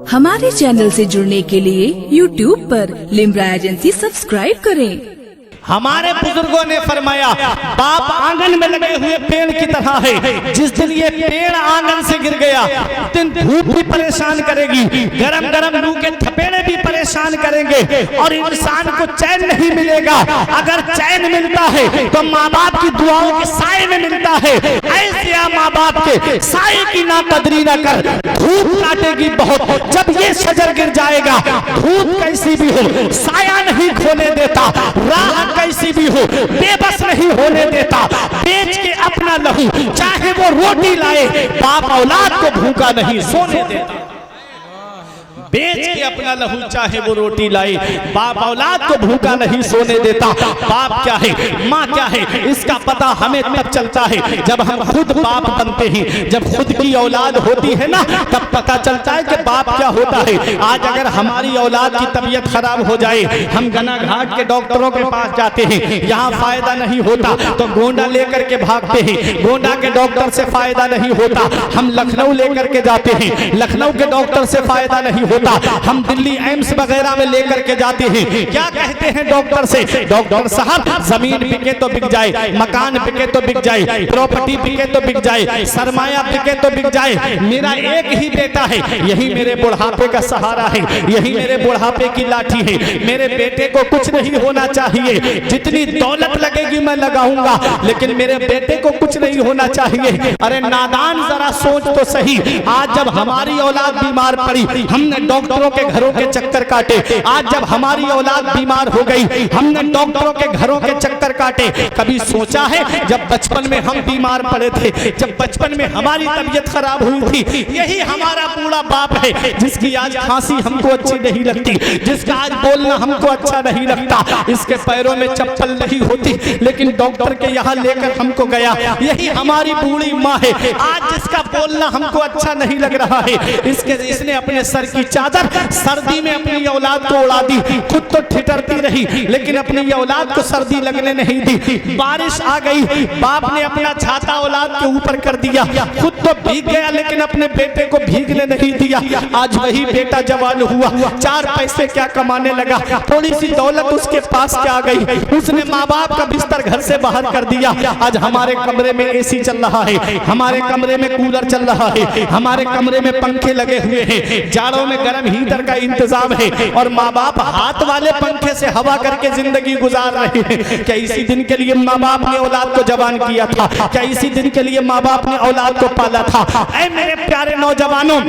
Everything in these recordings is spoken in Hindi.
हमारे चैनल से जुड़ने के लिए YouTube पर लिम्रा एजेंसी सब्सक्राइब करें। हमारे बुजुर्गों ने फरमाया बाप आंगन में लगे हुए पेड़ की तरह है। जिस दिन ये पेड़ आंगन से गिर गया उस दिन धूप भी परेशान करेगी, गरम गरम लू के थपेड़े भी परेशान करेंगे और इंसान को चैन नहीं मिलेगा। अगर चैन मिलता है तो माँ बाप की दुआओं के साए में मिलता है। ऐसे माँ बाप के साए की ना कदरी ना कर, धूप काटेगी बहुत। जब ये शजर गिर जाएगा धूप कैसी भी हो साया नहीं खोने देता, राह कैसी भी हो बेबस नहीं होने देता। बेच के अपना लहू चाहे वो रोटी लाए, बाप औलाद को भूखा नहीं सोने देता। बेच के अपना लहू चाहे वो रोटी लाए, बाप औलाद को भूखा नहीं सोने देता। बाप क्या है, माँ क्या है, इसका पता हमें तब चलता है जब हम खुद बाप बनते हैं। जब खुद की औलाद होती है ना तब पता चलता है कि बाप क्या होता है। आज अगर हमारी औलाद की तबीयत खराब हो जाए, हम गना घाट के डॉक्टरों के पास जाते हैं, यहाँ फायदा नहीं होता तो गोंडा लेकर के भागते हैं, गोंडा के डॉक्टर से फायदा नहीं होता। हम लखनऊ लेकर के जाते हैं, लखनऊ के डॉक्टर से फायदा नहीं होता। हम दिल्ली एम्स वगैरह में लेकर के जाते हैं। क्या कहते हैं डॉक्टर से, डॉक्टर साहब जमीन बिके तो बिक जाए, मकान बिके तो बिक जाए, प्रॉपर्टी बिके तो बिक जाए, सरमाया बिके तो बिक जाए, मेरा एक ही बेटा है, यही मेरे बुढ़ापे का सहारा है, यही मेरे बुढ़ापे की लाठी है, मेरे बेटे को कुछ नहीं होना चाहिए, जितनी दौलत लगेगी मैं लगाऊंगा लेकिन मेरे बेटे को कुछ नहीं होना चाहिए। अरे नादान जरा सोच तो सही, आज जब हमारी औलाद बीमार पड़ी हमने डॉक्टरों के घरों के चक्कर काटे। आज जब हमारी औलाद बीमार हो गई हमने डॉक्टरों के घरों के चक्कर काटे। कभी सोचा है जब बचपन में हम बीमार पड़े थे, जब बचपन में हमारी तबीयत खराब हुई थी, यही हमारा बूढ़ा बाप है जिसकी आज खांसी हमको अच्छी नहीं लगती, जिसका आज बोलना हमको अच्छा नहीं लगता, इसके पैरों में चप्पल नहीं होती लेकिन डॉक्टर के यहाँ लेकर हमको गया। यही हमारी बूढ़ी माँ है आज जिसका बोलना हमको अच्छा नहीं लग रहा है। इसने अपने सर की चादर सर्दी में अपनी औलाद को उड़ा दी, खुद तो ठिठरती रही लेकिन अपनी औलाद को सर्दी लगने नहीं दी। बारिश आ गई, बाप ने अपना छाता औलाद के ऊपर कर दिया, खुद तो भीग गया लेकिन अपने बेटे को भीगने नहीं दिया। आज वही बेटा जवान हुआ, चार पैसे क्या कमाने लगा, थोड़ी सी दौलत उसके पास क्या आ गई, उसने माँ बाप का बिस्तर घर से बाहर कर दिया। आज हमारे कमरे में एसी चल रहा है, हमारे कमरे में कूलर चल रहा है, हमारे कमरे में पंखे लगे हुए हैं, जाड़ों में गर्म हीटर का इंतजाम है और माँ बाप हाथ वाले पंखे से हवा करके जिंदगी गुजार रहे हैं। क्या इसी दिन के लिए माँ बाप ने औलाद को जवान किया था? क्या इसी दिन के लिए माँ बाप ने औलाद को पाला था? ऐ मेरे प्यारे नौजवानों,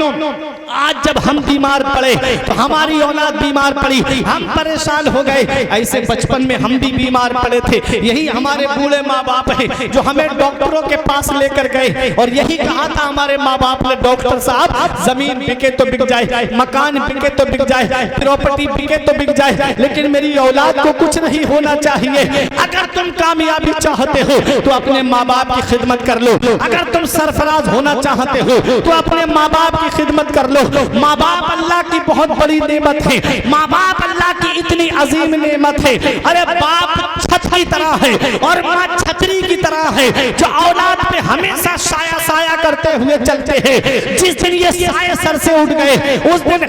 आज जब हम बीमार पड़े तो हमारी औलाद बीमार पड़ी, हम परेशान हो गए। ऐसे बचपन में हम भी बीमार पड़े थे, यही हमारे बूढ़े माँ बाप है जो हमें डॉक्टरों के पास लेकर गए और यही कहा था हमारे माँ बाप ने, डॉक्टर साहब जमीन बिके तो बिक जाए, मकान बिके तो बिक जाए, प्रॉपर्टी बिके तो बिक जाए लेकिन मेरी औलाद को कुछ नहीं होना चाहिए। अगर तुम कामयाबी चाहते हो तो अपने माँ बाप की खिदमत कर लो, अगर तुम सरफराज होना चाहते हो तो अपने माँ बाप की खिदमत कर लो। माँ बाप अल्लाह की बहुत बड़ी नेमत है, माँ बाप अल्लाह की इतनी अजीम नेमत है। अरे बाप छत की तरह है और माँ छतरी की तरह है जो औलाद पे हमेशा साया साया करते हुए चलते हैं। जिस दिन ये साए सर से उठ गए उस दिन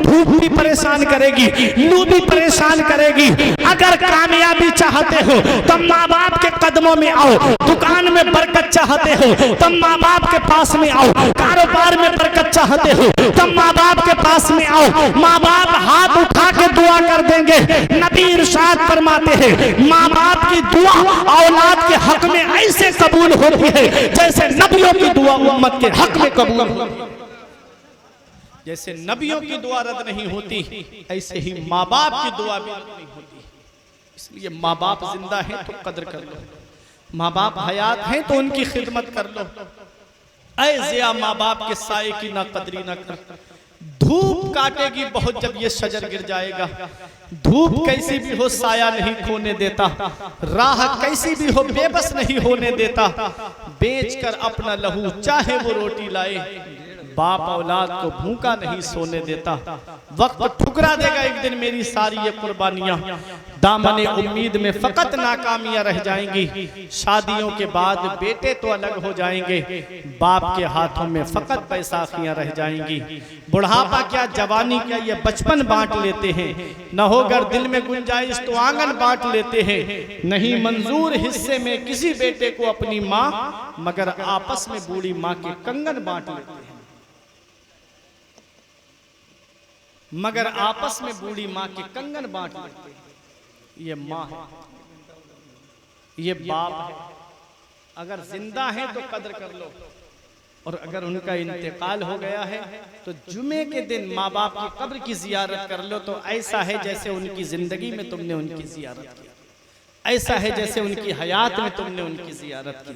धूप भी परेशान करेगी, लू भी परेशान करेगी। अगर कामयाबी चाहते हो तो माँ बाप के कदमों में आओ, दुकान में बरकत चाहते हो तो माँ बाप के पास में आओ, कारोबार में बरकत चाहते हो तो माँ बाप के पास में आओ। माँ बाप हाथ उठा के दुआ कर देंगे। नबी इरशाद फरमाते हैं माँ बाप की दुआ औलाद के हक में ऐसे कबूल होती है जैसे नबियों की दुआ उम्मत के हक में कबूल होती। जैसे नबियों की दुआ रद्द नहीं होती ऐसे ही माँ बाप की दुआ भी नहीं होती। इसलिए माँ बाप जिंदा हैं तो कदर कर लो, माँ बाप हयात हैं तो उनकी खिदमत कर लो। ऐ जिया माँ बाप के साए की ना कदरी ना कर। धूप काटेगी बहुत जब ये शजर गिर जाएगा, धूप कैसी भी हो साया नहीं खोने देता, राह कैसी भी हो बेबस नहीं होने देता। बेच कर अपना लहू चाहे वो रोटी लाए, बाप औलाद को भूखा नहीं सोने देता। वक्त ठुकरा देगा एक दिन मेरी सारी ये कुर्बानियां, दामने उम्मीद में फकत नाकामियां रह जाएंगी। शादियों के बाद बेटे तो अलग हो जाएंगे, बाप के हाथों में फकत बैसाखियां रह जाएंगी। बुढ़ापा क्या, जवानी क्या, ये बचपन बांट लेते हैं। न होकर दिल में गुंजाइश तो आंगन बांट लेते हैं। नहीं मंजूर हिस्से में किसी बेटे को अपनी माँ, मगर आपस में बूढ़ी माँ के कंगन बांट लेते हैं। मगर आपस में बूढ़ी माँ के कंगन बांट लेते हैं। ये माँ है, ये बाप है। अगर जिंदा है तो कदर कर लो, और अगर उनका इंतकाल हो गया है तो जुमे के दिन माँ बाप की कब्र की जियारत कर लो। तो ऐसा है जैसे उनकी जिंदगी में तुमने उनकी जियारत की, ऐसा है जैसे उनकी हयात में तुमने उनकी जियारत की।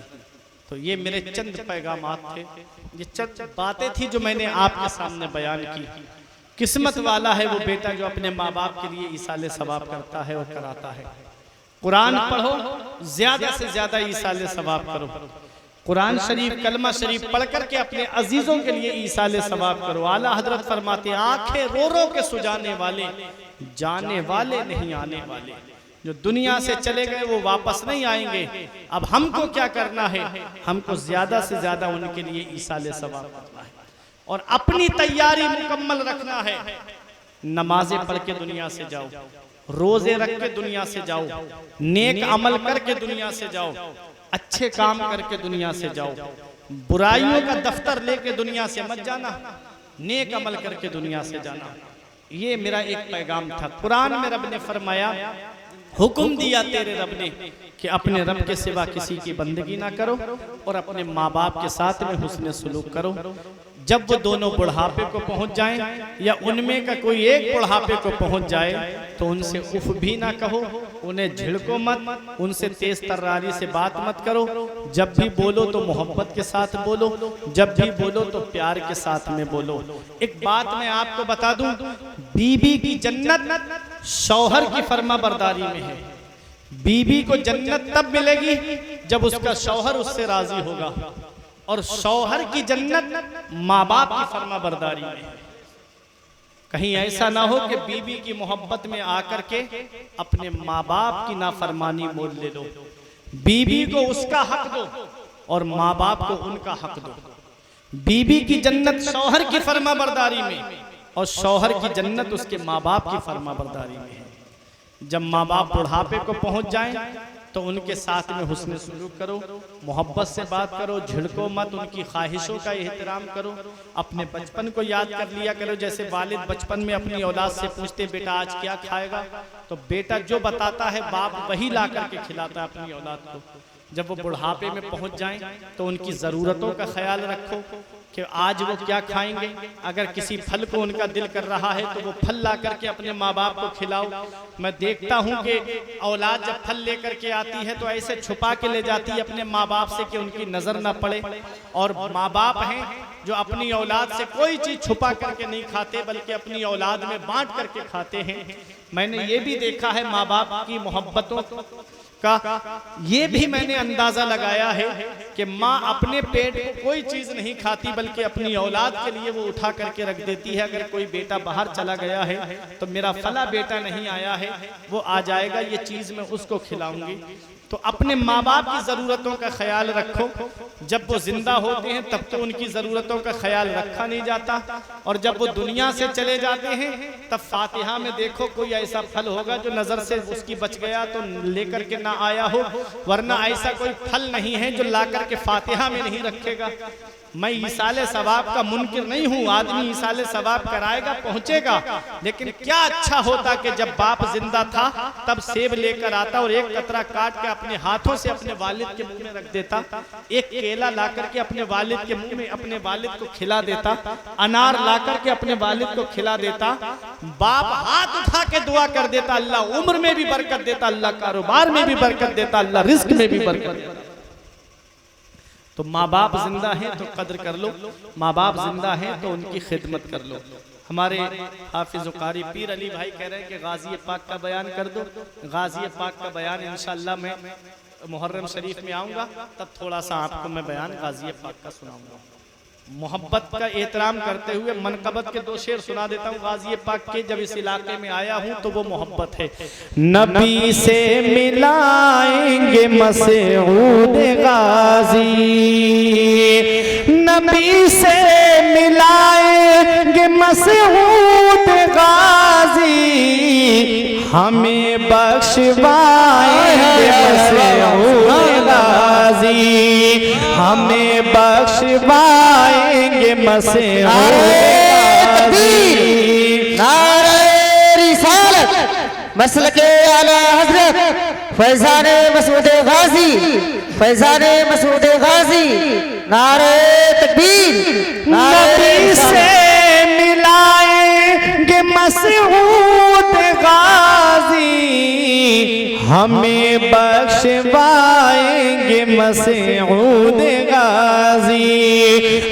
तो ये मेरे चंद पैगामात थे, ये चंद बातें थी जो मैंने आपके सामने बयान की। किस्मत वाला है वो बेटा जो अपने माँ बाप के लिए ईसाले सवाब करता है और कराता है। कुरान पढ़ो, ज्यादा से ज्यादा ईसाले सवाब करो। कुरान शरीफ, कलमा शरीफ पढ़ करके अपने अजीजों के लिए ईसाले सवाब करो। आला हजरत फरमाते हैं, आंखें रो रो के सुजाने वाले, जाने वाले नहीं आने वाले। जो दुनिया से चले गए वो वापस नहीं आएंगे। अब हमको क्या करना है, हमको ज्यादा से ज्यादा उनके लिए ईसाले सवाब करना है और अपनी तैयारी मुकम्मल रखना है। नमाजें पढ़ के दुनिया से जाओ, रोजे रख के दुनिया से जाओ, नेक अमल करके दुनिया से जाओ, अच्छे काम करके दुनिया से जाओ। बुराइयों का दफ्तर लेके दुनिया से मत जाना, नेक अमल करके दुनिया से जाना। ये मेरा एक पैगाम था। कुरान में रब ने फरमाया, हुक्म दिया तेरे रब ने कि अपने रब के सिवा किसी की बंदगी ना करो और अपने माँ बाप के साथ में हुस्न सुलूक करो। जब वो दोनों बुढ़ापे को पहुंच जाएं या उनमें का कोई एक बुढ़ापे को पहुंच जाए तो उनसे उफ भी ना कहो, उन्हें झिड़को मत, उनसे तेज तर्रारी से बात मत करो। जब भी बोलो तो मोहब्बत के साथ बोलो, जब भी बोलो तो प्यार के साथ में बोलो। एक बात मैं आपको बता दूं, बीबी की जन्नत शौहर की फर्मा बरदारी में है। बीबी को जन्नत तब मिलेगी जब उसका शौहर उससे राजी होगा, और शौहर की जन्नत माँ बाप की फर्मा बरदारी में है। कहीं ऐसा ना हो कि बीबी की मोहब्बत में आकर के अपने माँ बाप की नाफरमानी मोल ले लो। बीबी को उसका हक दो और माँ बाप को उनका हक दो। बीबी की जन्नत शौहर की फर्मा बरदारी में और शौहर की जन्नत उसके माँ बाप की फर्मा बरदारी में है। जब माँ बाप बुढ़ापे को पहुंच जाएं तो उनके साथ में हुस्न सुलूक करो, मोहब्बत से बात करो, झिड़को मत, उनकी ख्वाहिशों का एहतराम करो। अपने बचपन को याद कर लिया करो। जैसे वालिद बचपन में अपनी औलाद से पूछते बेटा आज क्या खाएगा, तो बेटा जो बताता है बाप वही ला करके खिलाता है अपनी औलाद को। जब वो बुढ़ापे में पहुंच जाएं तो उनकी ज़रूरतों का ख्याल रखो कि आज वो क्या खाएंगे। अगर किसी फल को उनका दिल कर रहा है तो वो फल ला करके अपने माँ बाप को खिलाओ। मैं देखता हूँ कि औलाद जब फल लेकर के आती है तो ऐसे छुपा के ले जाती है अपने माँ बाप से कि उनकी नज़र ना पड़े। और माँ बाप हैं जो अपनी औलाद से कोई चीज़ छुपा करके नहीं खाते बल्कि अपनी औलाद में बांट करके खाते हैं। मैंने ये भी देखा है माँ बाप की मोहब्बतों का, ये भी मैंने अंदाजा लगाया है कि माँ अपने पेट को कोई चीज नहीं खाती बल्कि अपनी औलाद के लिए वो उठा करके रख देती है। अगर कोई बेटा बाहर चला गया है तो मेरा फला बेटा नहीं आया है, वो आ जाएगा, ये चीज मैं उसको खिलाऊंगी। तो अपने माँ बाप की ज़रूरतों का ख्याल रखो। जब वो जिंदा होते हैं तब तो उनकी ज़रूरतों का ख्याल रखा नहीं जाता, और जब वो दुनिया से चले जाते हैं तब फातिहा में देखो कोई ऐसा फल होगा जो नज़र से उसकी बच गया तो लेकर के ना आया हो, वरना ऐसा कोई फल नहीं है जो ला करके फातिहा में नहीं रखेगा। मैं ईसाले सवाब का मुनकिर नहीं हूँ, आदमी ईसाले सवाब कराएगा पहुँचेगा, लेकिन क्या अच्छा होता कि जब बाप जिंदा था तब सेब लेकर आता और एक कतरा काट के अपने हाथों से अपने वालिद के मुंह में रख देता, एक केला ला करके अपने वालिद के मुंह में अपने वालिद को खिला देता, अनार ला करके अपने वालिद को खिला देता। बाप हाथ उठा के दुआ कर देता, अल्लाह उम्र में भी बरकत देता, अल्लाह कारोबार में भी बरकत देता, अल्लाह रिस्क में भी बरकत देता। तो माँ बाप जिंदा हैं तो कद्र कर लो, माँ बाप जिंदा हैं तो उनकी खिदमत कर लो। हमारे हाफिज कारी पीर अली भाई कह रहे हैं कि गाजी पाक का बयान कर दो। गाजी पाक का बयान इंशाअल्लाह मैं मुहर्रम शरीफ में आऊँगा तब थोड़ा सा आपको मैं बयान गाजी पाक का सुनाऊँगा। मोहब्बत का एहतराम करते हुए मनकबत के 2 शेर सुना देता हूँ गाजी पाक के। जब इस इलाके में आया हूँ तो वो मोहब्बत है। नबी से मिलाएंगे मसऊद गाजी, नबी से मिलाएंगे मसऊद गाजी, हमें बख्शवाएंगे मसऊद गाजी, हमें बख्शवाएंगे मसऊद गाजी। नारे रिसालत मसलके आला हजरत फैजान मसूद गाजी, फैजान मसूद गाजी। नारे तकबीर। नबी से मिलाएंगे मसऊद गाजी, हमें बख्शवाएंगे मसऊद गाजी,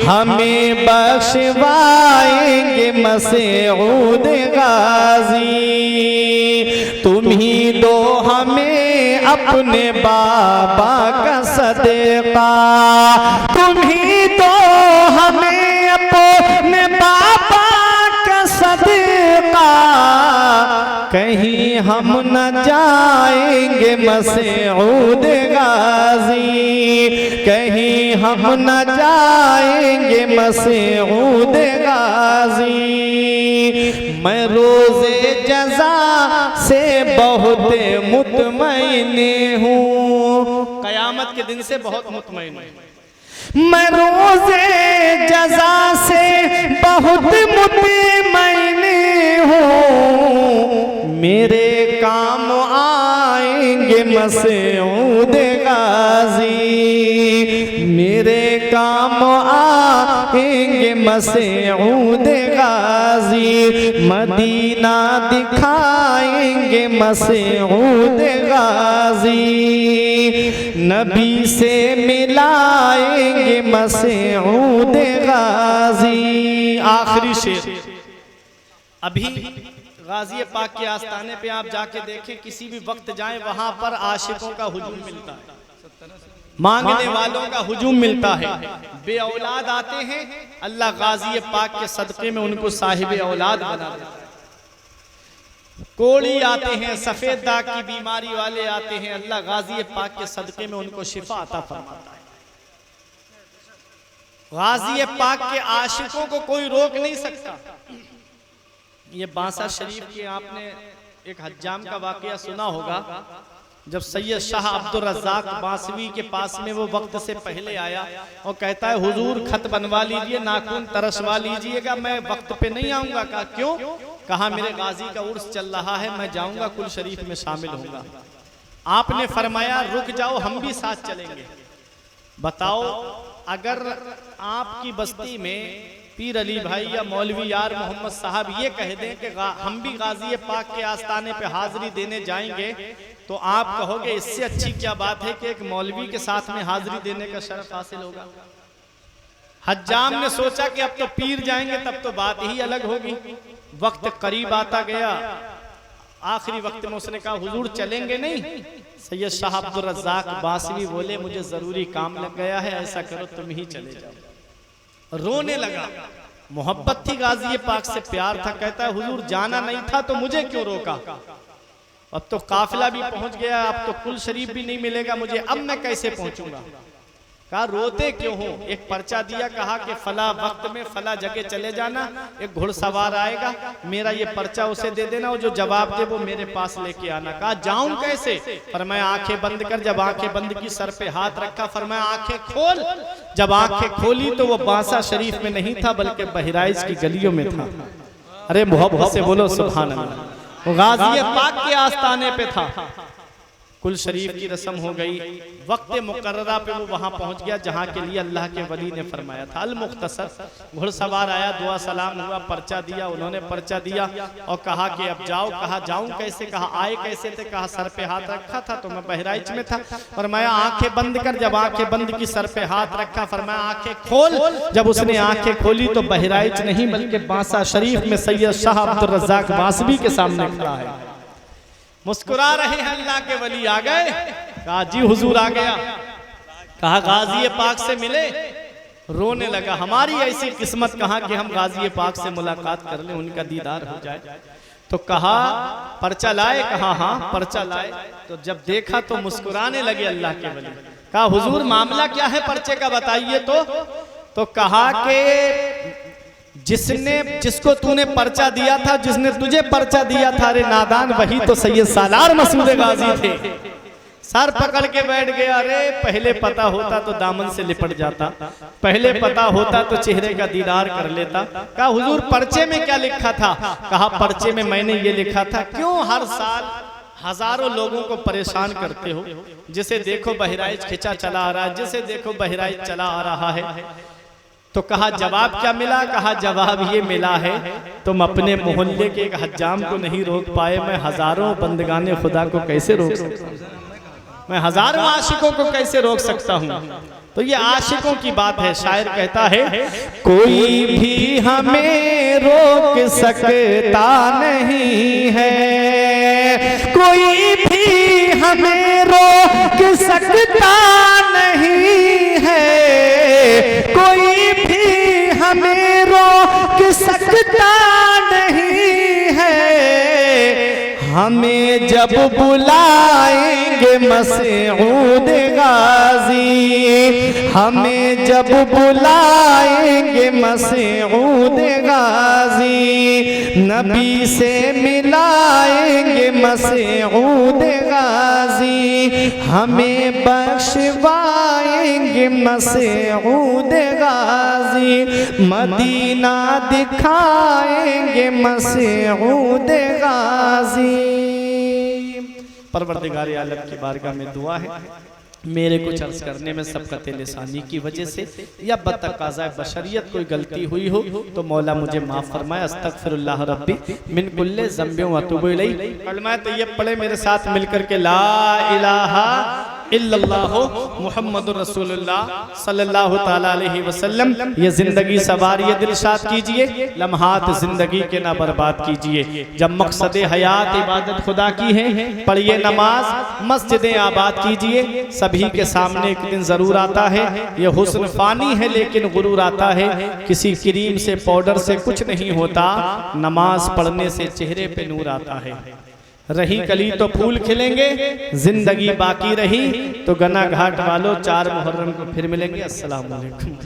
हमें बख्शवाएंगे मसऊद गाजी। तुम ही दो हमें अपने बाबा का सदका, तुम ही दो हमें अपने बाबा का सदका, कहीं हम न जाएंगे मसऊद गाजी, कहीं हम न जाएंगे मसऊद गाजी। मैं रोज़े जज़ा से बहुत मुतमईन हूँ, क़यामत के दिन से बहुत मुतमईन हूँ। मैं रोज़े जज़ा से बहुत मुतमईन हूँ, मेरे काम आएंगे मसऊद गाजी, मेरे काम आएंगे मसऊद गाजी। मदीना दिखाएंगे मसऊद गाजी, नबी से मिलाएंगे मसऊद गाजी। आखिरी शेर। अभी गाजी पाक के आस्थाने पे आप जाके देखें, किसी भी वक्त जाएं वहां पर आशिकों का हुजूम मिलता है, मांगने वालों का हुजूम मिलता है। बे औलाद आते हैं, अल्लाह गाजी पाक के सदक़े में उनको साहिब औलाद बना देता है। कोड़ी आते हैं, सफेद दाग की बीमारी वाले आते हैं, अल्लाह गाजी पाक के सदक़े में उनको शिफा अता फरमाता है। गाजी पाक के आशिकों को कोई रोक नहीं सकता। ये बांसा शरीफ के आपने एक हज्जाम का वाकया सुना होगा। जब सैयद शाह अब्दुल रज़्ज़ाक बांसवी के पास में वो वक्त से पहले आया और कहता है हुजूर खत बनवा लीजिए, नाखून तरसवा लीजिएगा, मैं वक्त पे नहीं आऊंगा। कहा क्यों? कहा मेरे गाजी का उर्स चल रहा है, मैं जाऊंगा, कुल शरीफ में शामिल होऊंगा। आपने फरमाया रुक जाओ, हम भी साथ चलेंगे। बताओ, अगर आपकी बस्ती में पीर अली भाई या मौलवी यार मोहम्मद साहब ये कह दें कि हम भी गाजी पाक के आस्थाने पे हाजिरी देने जाएंगे, तो आप कहोगे इससे अच्छी क्या बात है कि एक मौलवी के साथ में हाजिरी देने का शर्फ हासिल होगा। हज्जाम ने सोचा कि अब तो पीर जाएंगे, तब तो बात ही अलग होगी। वक्त करीब आता गया, आखिरी वक्त में उसने कहा हुजूर चलेंगे नहीं? सैयद शाह अब्दुल रज़्ज़ाक बांसवी बोले मुझे जरूरी काम लग गया है, ऐसा करो तुम ही चले जाओ। रोने लगा, मोहब्बत थी गाजी पाक से, प्यार था। कहता है हुजूर जाना नहीं था तो मुझे क्यों रोका? अब तो काफिला भी पहुंच गया, अब तो कुल शरीफ भी नहीं मिलेगा मुझे, अब मैं कैसे पहुंचूंगा? कहा रोते क्यों हो? एक पर्चा दिया, कहा कि फला वक्त में फला जगह चले जाना, एक घुड़सवार आएगा, मेरा ये पर्चा उसे दे देना, और जो जवाब दे वो मेरे पास लेके आना। कहा जाऊं कैसे? फरमाया आंखें बंद कर। जब आंखें बंद की, सर पे हाथ रखा, फरमाया आंखें खोल। जब आंखें खोली तो वो बांसा शरीफ में नहीं था, बल्कि बहराइच की गलियों में था। अरे मोहब्बत से बोलो सुभान अल्लाह। वो गाजी पाक के आस्थाने पे था। कुल शरीफ की रस्म हो गई, वक्त मुकर्ररा पे वो वहां पहुंच गया जहां के लिए अल्लाह के वली ने फरमाया था। अल मुख्तसर घुड़सवार आया, दुआ सलाम हुआ, पर्चा दिया, उन्होंने पर्चा दिया और कहा कि अब जाओ। कहा जाऊं कैसे? कहा आए कैसे थे? कहा सर पे हाथ रखा था तो मैं बहराइच में था। फरमाया आंखें बंद कर। जब आंखें बंद की, सर पे हाथ रखा, फरमाया आंखें खोल। जब उसने आंखें खोली तो बहराइच नहीं बल्कि बांसा शरीफ में सैयद शाह अब्दुल रज़्ज़ाक बांसवी के सामने खड़ा है। मुस्कुरा रहे हैं, अल्लाह के वली आ गए। कहा जी हुजूर आ गया। कहा गाजी पाक से मिले? रोने लगा, हमारी ऐसी किस्मत कहाँ कि हम गाजी पाक से मुलाकात कर लें, उनका दीदार हो जाए। तो कहा पर्चा लाए, कहा हाँ पर्चा लाए। तो जब देखा तो मुस्कुराने लगे अल्लाह के वली। कहा हुजूर मामला क्या है पर्चे का बताइए। तो कहा कि जिसको तूने पर्चा दिया था, जिसने तुझे पर्चा दिया था, अरे नादान वही तो सैयद सालार मसूद गाजी थे। सर पकड़ के बैठ गया, अरे पहले पता होता तो दामन से लिपट जाता, पहले पता होता तो चेहरे का दीदार कर लेता। कहा हुजूर पर्चे में क्या लिखा था। कहा पर्चे में मैंने ये लिखा था, क्यों हर साल हजारों लोगों को परेशान करते हो, जिसे देखो बहराइच खिंचा चला आ रहा है, जिसे देखो बहराइच चला आ रहा है। तो कहा जवाब क्या मिला। कहा जवाब ये मिला है, तुम अपने मोहल्ले के एक हज्जाम को नहीं रोक पाए, मैं हजारों बंदगाने खुदा को कैसे रोक सकता हूँ, मैं हजारों आशिकों को कैसे रोक सकता हूँ। तो ये आशिकों की बात है। शायर कहता है कोई भी हमें रोक सकता नहीं है, कोई भी हमें रोक सकता नहीं है, कोई भी हमें रोक सकता नहीं है। हमें जब बुलाएंगे मसऊद गाजी, हमें जब बुलाएंगे मसऊद गाजी, नबी से मिलाएंगे मसऊद गाजी, हमें बख्शवाएंगे मसऊद गाजी, मदीना दिखाएंगे मसऊद गाजी। परवरदिगार आलम की बारगाह में दुआ है, मेरे कुछ अर्ज करने में सबकत लिसानी की वजह से या बतकाज़ा बशरियत कोई गलती हुई हो तो मौला मुझे माफ़ फरमाए। अस्तगफिरुल्लाह रब्बी मिन कुल्ले ज़ंबि व अतूबु इलैह। कलमा तय्यब पढ़े मेरे साथ मिलकर के ला इलाहा इल्लल्लाह मुहम्मदुर रसूलुल्लाह सल्लल्लाहु ताला अलैहि वसल्लम। ये जिंदगी सवारिए दिलशाद कीजिए, लम्हात जिंदगी के ना बर्बाद कीजिए। जब मकसद हयात इबादत खुदा की है, पढ़िए नमाज, मस्जिदें आबाद कीजिए। सभी के सामने एक दिन जरूर आता है, ये हुस्न फानी है लेकिन गुरूर आता है। किसी क्रीम से पाउडर से कुछ नहीं होता, नमाज पढ़ने से चेहरे पे नूर आता है। रही कली तो फूल खिलेंगे, जिंदगी बाकी रही तो गना घाट वालों 4 मुहर्रम को फिर मिलेंगे। अस्सलाम वालेकुम।